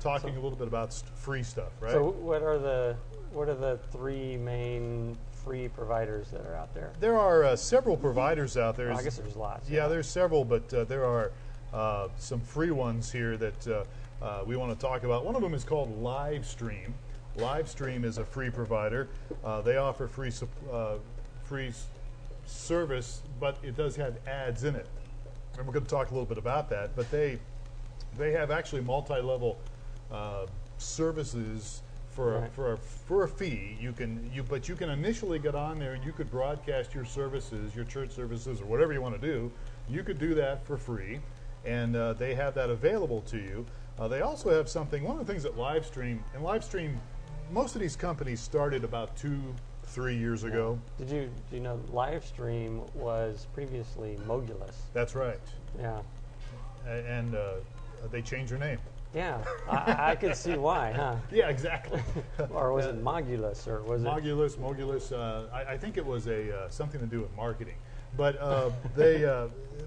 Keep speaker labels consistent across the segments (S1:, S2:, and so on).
S1: talking a little bit about free stuff, right?
S2: So what are the three main free providers that are out there?
S1: There are several providers out there.
S2: I guess there's lots.
S1: Yeah, there's several, but there are some free ones here that we want to talk about. One of them is called Livestream. Livestream is a free provider. They offer free service, but it does have ads in it. And we're going to talk a little bit about that. But they have actually multi-level services for a fee. But you can initially get on there and you could broadcast your services, your church services, or whatever you want to do. You could do that for free, and they have that available to you. They also have something. One of the things that Livestream, most of these companies started about 2-3 years ago.
S2: Do you know Livestream was previously Mogulus?
S1: That's right.
S2: Yeah.
S1: And they changed their name.
S2: Yeah, I could see why, huh?
S1: Yeah, exactly.
S2: Or was it Mogulus, or was
S1: Mogulus? I think it was something to do with marketing. But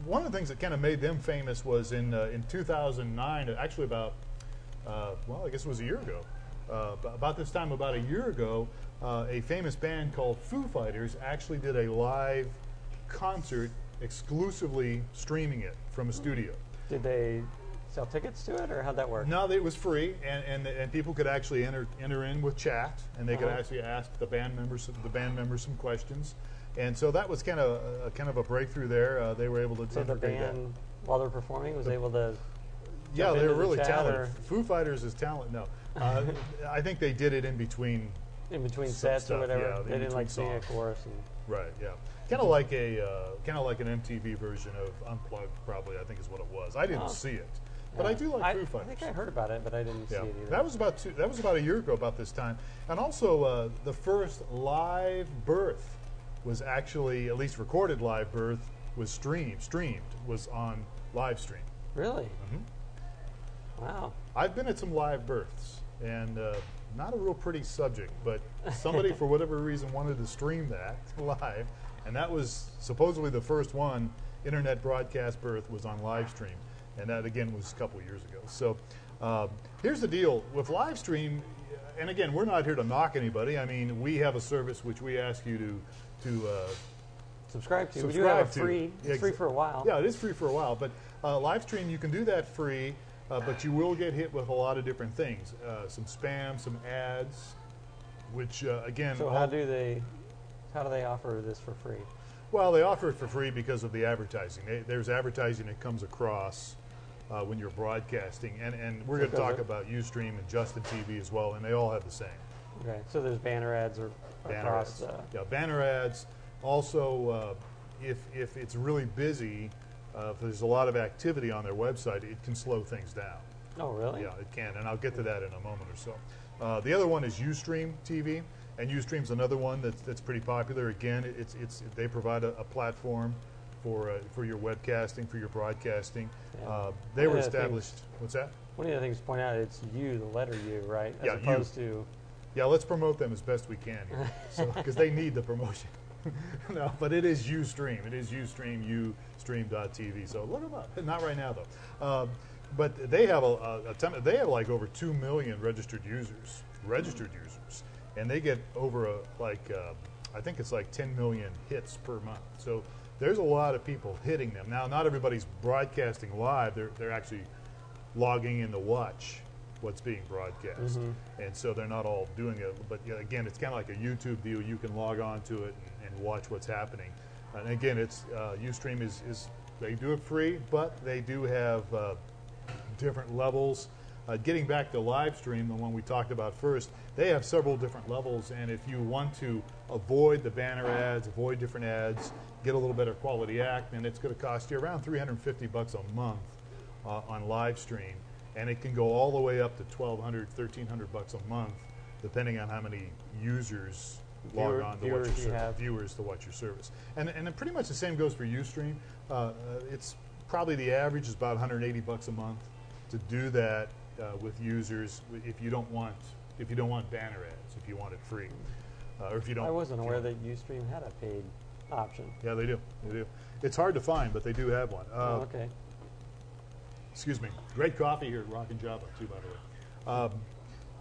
S1: one of the things that kind of made them famous was in 2009, actually about, I guess it was a year ago. About this time, about a year ago, a famous band called Foo Fighters actually did a live concert exclusively streaming it from a studio.
S2: Did they sell tickets to it, or how'd that work?
S1: No, it was free, and people could actually enter in with chat, and they could actually ask the band members some questions, and so that was kind of a breakthrough there. They were able to.
S2: So the band, while they're performing, was able to.
S1: Yeah, they were really talented.
S2: Or?
S1: Foo Fighters is talent. No, I think they did it in between.
S2: In between sets
S1: stuff,
S2: or whatever.
S1: Yeah,
S2: they didn't like sing a chorus.
S1: Right. Yeah. Kind of like an MTV version of Unplugged, probably. I think is what it was. I didn't see it. But I do like Foo Fighters.
S2: I think I heard about it, but I didn't see it either.
S1: That was about a year ago, about this time. And also, the first live birth was actually, at least recorded live birth, was streamed, was on Livestream.
S2: Really?
S1: Mm-hmm.
S2: Wow.
S1: I've been at some live births, and not a real pretty subject, but somebody, for whatever reason, wanted to stream that live, and that was supposedly the first one. Internet broadcast birth was on Livestream. And that, again, was a couple years ago. So here's the deal. With Livestream, and again, we're not here to knock anybody. I mean, we have a service which we ask you to
S2: subscribe to. We do have a free. It's free for a while.
S1: Yeah, it is free for a while. But Livestream, you can do that free, but you will get hit with a lot of different things. Some spam, some ads, which, again...
S2: So how do they offer this for free?
S1: Well, they offer it for free because of the advertising. There's advertising that comes across when you're broadcasting, and we're going to talk about Ustream and Justin TV as well, and they all have the same.
S2: Okay, so there's banner ads across.
S1: Yeah, banner ads. Also, if it's really busy, if there's a lot of activity on their website, it can slow things down.
S2: Oh, really?
S1: Yeah, it can, and I'll get to that in a moment or so. The other one is Ustream TV. And Ustream's another one that's pretty popular. Again, they provide a platform for your webcasting, for your broadcasting.
S2: Yeah.
S1: They were established. What's that?
S2: One of the things to point out, it's U, the letter U, right? As opposed to.
S1: Yeah, let's promote them as best we can here, because they need the promotion. No, but it is Ustream. It is Ustream, Ustream.tv. So look them up. Not right now though. But they have they have like over 2 million registered users. And they get over I think it's like 10 million hits per month. So there's a lot of people hitting them. Now, not everybody's broadcasting live. They're actually logging in to watch what's being broadcast. Mm-hmm. And so they're not all doing it. But again, it's kind of like a YouTube deal. You can log on to it and watch what's happening. And again, it's Ustream is they do it free, but they do have different levels. Getting back to Livestream, the one we talked about first, they have several different levels, and if you want to avoid the banner ads, avoid different ads, get a little better quality act, then it's going to cost you around $350 a month on Livestream, and it can go all the way up to $1,200, $1,300 a month, depending on how many users log on to watch your service, viewers to watch your service. And then pretty much the same goes for Ustream. It's probably the average is about $180 a month to do that. With users, if you don't want banner ads, if you want it free, or if you don't.
S2: I wasn't aware that Ustream had a paid option.
S1: Yeah, they do. They do. It's hard to find, but they do have one.
S2: Okay.
S1: Excuse me. Great coffee here at Rockin' Java, too, by the way.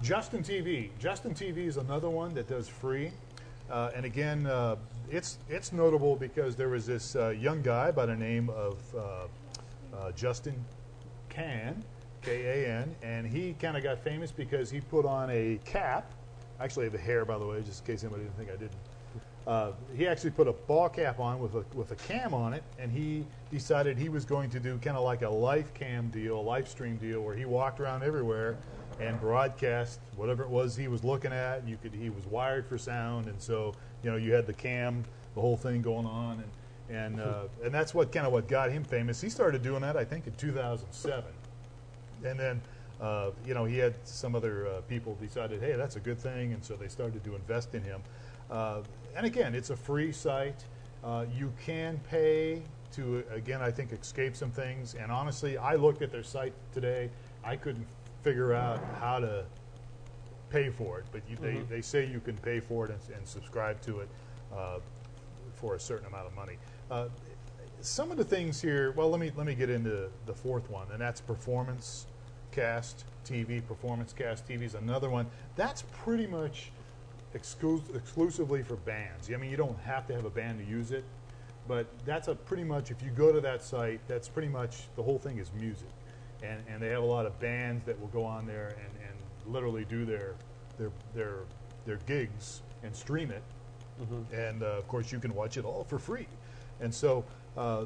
S1: Justin TV. Justin TV is another one that does free. And again, it's notable because there was this young guy by the name of Justin Kan, K-A-N, and he kind of got famous because he put on a cap. I actually have the hair, by the way, just in case anybody didn't think I didn't. He actually put a ball cap on with a cam on it, and he decided he was going to do kind of like a live cam deal, a live stream deal, where he walked around everywhere and broadcast whatever it was he was looking at. He was wired for sound, and so you had the cam, the whole thing going on, and that's what got him famous. He started doing that, I think, in 2007, and then he had some other people decided, hey, that's a good thing, and so they started to invest in him. And again, it's a free site. You can pay to, again, I think, escape some things. And honestly, I looked at their site today. I couldn't figure out how to pay for it. But they say you can pay for it and subscribe to it for a certain amount of money. Some of the things here, well, let me get into the fourth one, and that's Performancecast TV. Performancecast TV is another one. That's pretty much exclusively for bands. I mean, you don't have to have a band to use it, but that's pretty much, if you go to that site, that's pretty much, the whole thing is music. And they have a lot of bands that will go on there and literally do their gigs and stream it. And of course you can watch it all for free. And so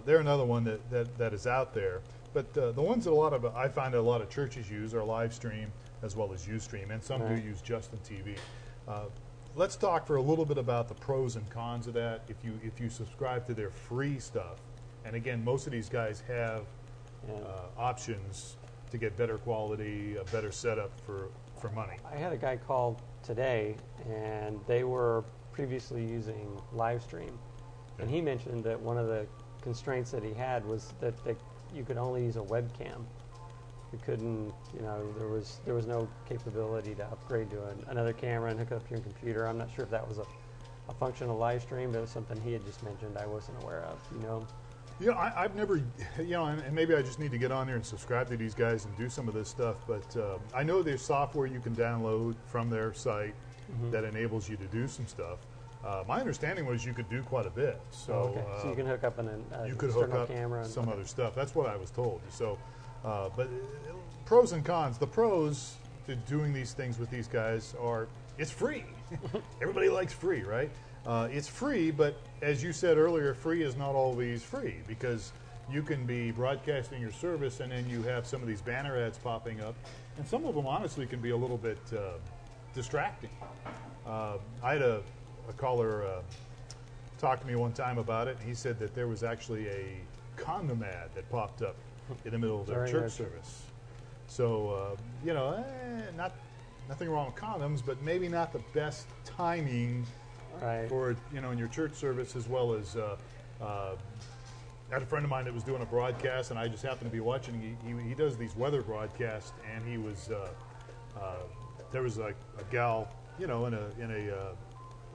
S1: they're another one that is out there. But the ones that I find that a lot of churches use are live stream as well as Ustream, and some do use Justin TV. Let's talk for a little bit about the pros and cons of that. If you subscribe to their free stuff, and again, most of these guys have options to get better quality, a better setup for money.
S2: I had a guy call today, and they were previously using Livestream, and he mentioned that one of the constraints that he had was that you could only use a webcam. You couldn't, there was no capability to upgrade to another camera and hook it up to your computer. I'm not sure if that was a function of live stream, but it was something he had just mentioned I wasn't aware of,
S1: I've never, and maybe I just need to get on there and subscribe to these guys and do some of this stuff, but I know there's software you can download from their site that enables you to do some stuff. My understanding was you could do quite a bit. So,
S2: so you can hook up
S1: you could hook up
S2: camera and
S1: some other stuff. That's what I was told. So, but pros and cons. The pros to doing these things with these guys are it's free. Everybody likes free, right? It's free, but as you said earlier, free is not always free because you can be broadcasting your service and then you have some of these banner ads popping up, and some of them honestly can be a little bit distracting. I had a caller talk to me one time about it, and he said that there was actually a condom ad that popped up in the middle of their church service. So, nothing wrong with condoms, but maybe not the best timing for, in your church service, as well as I had a friend of mine that was doing a broadcast, and I just happened to be watching. He does these weather broadcasts, and he was there was a gal, in a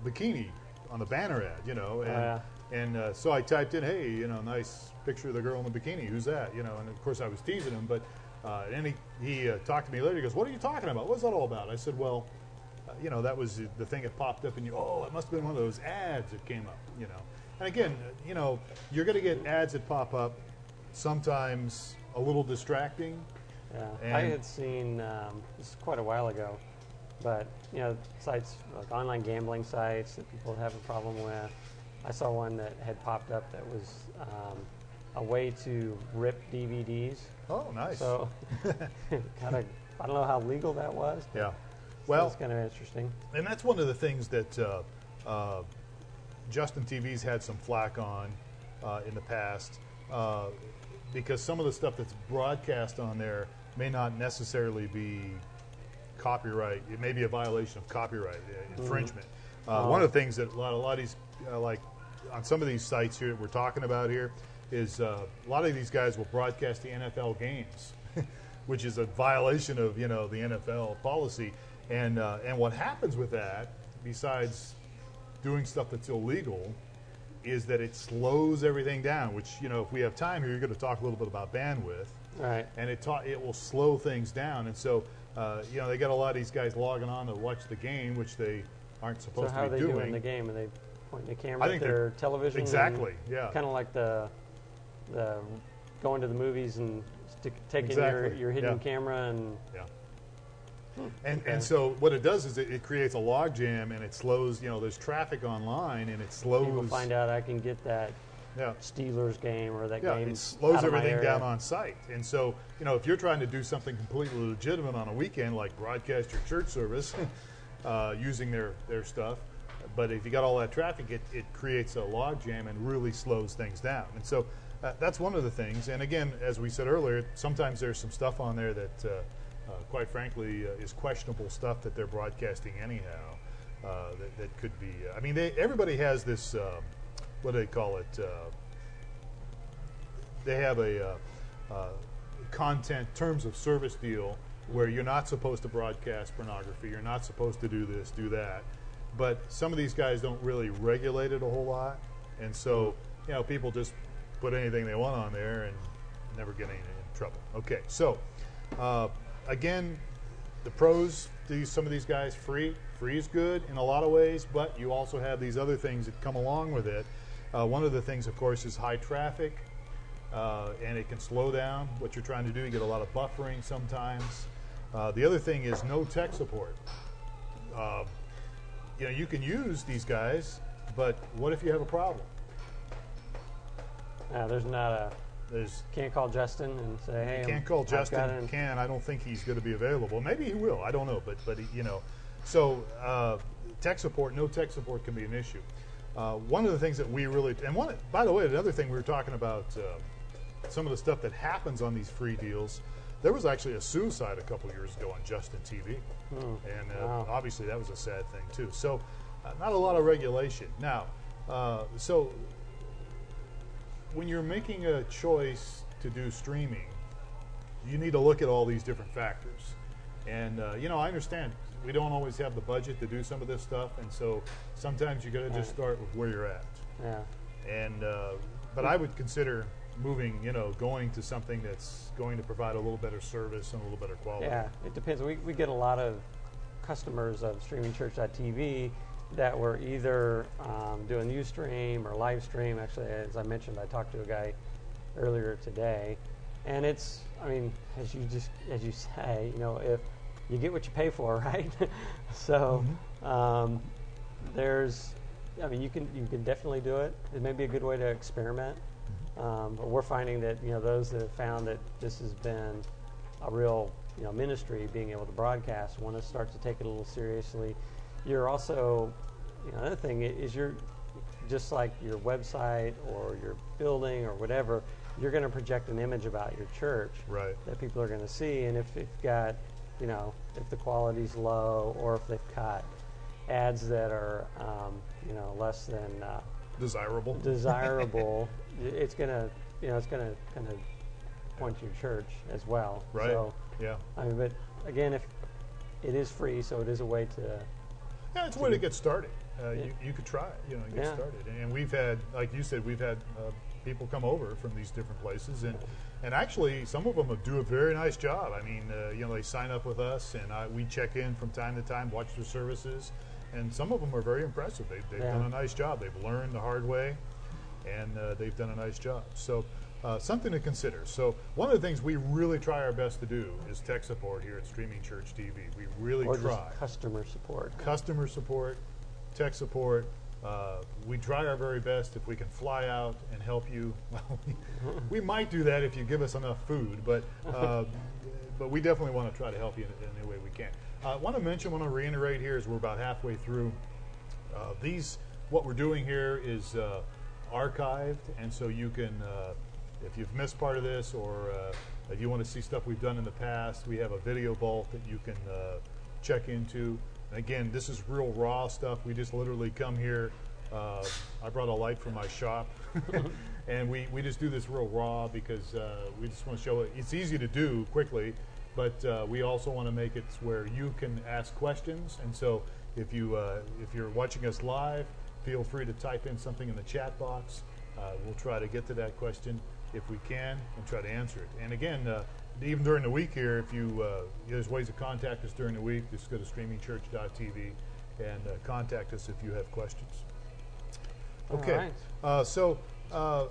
S1: bikini on the banner ad, and so I typed in, hey, nice picture of the girl in the bikini. Who's that? And of course I was teasing him, but and he talked to me later. He goes, "What are you talking about? What's that all about?" I said, "Well, that was the thing that popped up, and it must have been one of those ads that came up, And again, you're going to get ads that pop up, sometimes a little distracting.
S2: Yeah, I had seen this is quite a while ago, but sites like online gambling sites that people have a problem with. I saw one that had popped up that was a way to rip DVDs.
S1: Oh, nice.
S2: So kind of, I don't know how legal that was.
S1: Yeah.
S2: Well, it's kind of interesting.
S1: And that's one of the things that Justin TV's had some flack on in the past because some of the stuff that's broadcast on there may not necessarily be copyright. It may be a violation of copyright infringement. One of the things that a lot of these, like on some of these sites here that we're talking about here, is a lot of these guys will broadcast the NFL games, which is a violation of the NFL policy. And what happens with that, besides doing stuff that's illegal, is that it slows everything down. Which if we have time here, you're going to talk a little bit about bandwidth.
S2: Right.
S1: And it will slow things down. And so, you know, they got a lot of these guys logging on to watch the game, which they aren't supposed
S2: So how
S1: to
S2: are
S1: be
S2: they
S1: doing.
S2: doing the game? Are they pointing the camera
S1: I
S2: at
S1: think
S2: their television?
S1: Exactly, yeah.
S2: Kind of like the going to the movies and taking
S1: Exactly,
S2: your hidden
S1: yeah.
S2: camera and.
S1: Yeah.
S2: Okay.
S1: And so what it does is it creates a log jam, and it slows, you know, there's traffic online, and it slows.
S2: People find out I can get that
S1: Yeah.
S2: Steelers game or that
S1: Yeah,
S2: game.
S1: it slows
S2: out of my
S1: everything
S2: area.
S1: down on site. And so, you know, if you're trying to do something completely legitimate on a weekend, like broadcast your church service using their stuff, but if you got all that traffic, it creates a log jam and really slows things down. And so that's one of the things. And again, as we said earlier, sometimes there's some stuff on there that, quite frankly, is questionable stuff that they're broadcasting anyhow. That could be. I mean, everybody has this. What do they call it? They have a content terms of service deal where you're not supposed to broadcast pornography. You're not supposed to do this, do that. But some of these guys don't really regulate it a whole lot, and so you know people just put anything they want on there and never get in trouble. Okay, so again, the pros to use some of these guys free. Free is good in a lot of ways, but you also have these other things that come along with it. One of the things, of course, is high traffic, and it can slow down what you're trying to do. You get a lot of buffering sometimes. The other thing is no tech support. You know, you can use these guys, but what if you have a problem?
S2: There's not a. Can't call Justin and say, "Hey,
S1: you can't call Justin. I don't think he's going to be available. Maybe he will. I don't know. But you know, so tech support, no tech support can be an issue. One of the things that we really, and one, by the way, another thing we were talking about, some of the stuff that happens on these free deals. There was actually a suicide a couple years ago on Justin TV, and
S2: Wow.
S1: obviously that was a sad thing too. So, not a lot of regulation now. So, when you're making a choice to do streaming, you need to look at all these different factors. And you know, I understand we don't always have the budget to do some of this stuff, and so sometimes you got to just start with where you're at.
S2: Yeah.
S1: And but I would consider moving, you know, going to something that's going to provide a little better service and a little better quality.
S2: Yeah, it depends. We get a lot of customers of StreamingChurch.tv that were either doing Ustream or live stream. Actually, as I mentioned, I talked to a guy earlier today, and it's, I mean, as you say, you know, if you get what you pay for, right? So there's, I mean, you can definitely do it. It may be a good way to experiment. But we're finding that, you know, those that have found that this has been a real, you know, ministry, being able to broadcast, want to start to take it a little seriously. You're also, you know, another thing is you're just like your website or your building or whatever, you're going to project an image about your church that people are going to see. And if you've got, you know, if the quality's low or if they've got ads that are, you know, less than desirable, it's gonna, you know, it's gonna kind of point to your church as well.
S1: Right.
S2: So,
S1: yeah.
S2: I mean, but again, if it is free, so it is a way to.
S1: Yeah, it's a way to get started. You could try it, you know, get started. And we've had, like you said, we've had people come over from these different places, and actually some of them do a very nice job. I mean, you know, they sign up with us, and we check in from time to time, watch their services. And some of them are very impressive. They've done a nice job. They've learned the hard way, and they've done a nice job. So something to consider. So one of the things we really try our best to do is tech support here at StreamingChurch TV. We really try.
S2: Just customer support.
S1: Customer support, tech support. We try our very best. If we can fly out and help you, well, we might do that if you give us enough food, but we definitely want to try to help you in any way we can. I want to reiterate here as we're about halfway through. What we're doing here is archived, and so you can, if you've missed part of this, or if you want to see stuff we've done in the past, we have a video vault that you can check into. And again, this is real raw stuff. We just literally come here. I brought a light from my shop, and we just do this real raw because we just want to show it. It's easy to do quickly. But we also want to make it where you can ask questions, and so if you're watching us live, feel free to type in something in the chat box. We'll try to get to that question. if we can, and try to answer it. And again, even during the week here, if you there's ways to contact us during the week. Just go to StreamingChurch.tv and contact us if you have questions. Okay, so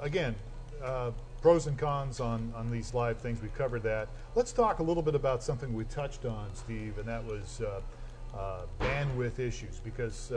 S1: again, pros and cons on these live things. We covered that. Let's talk a little bit about something we touched on, Steve, and that was bandwidth issues, because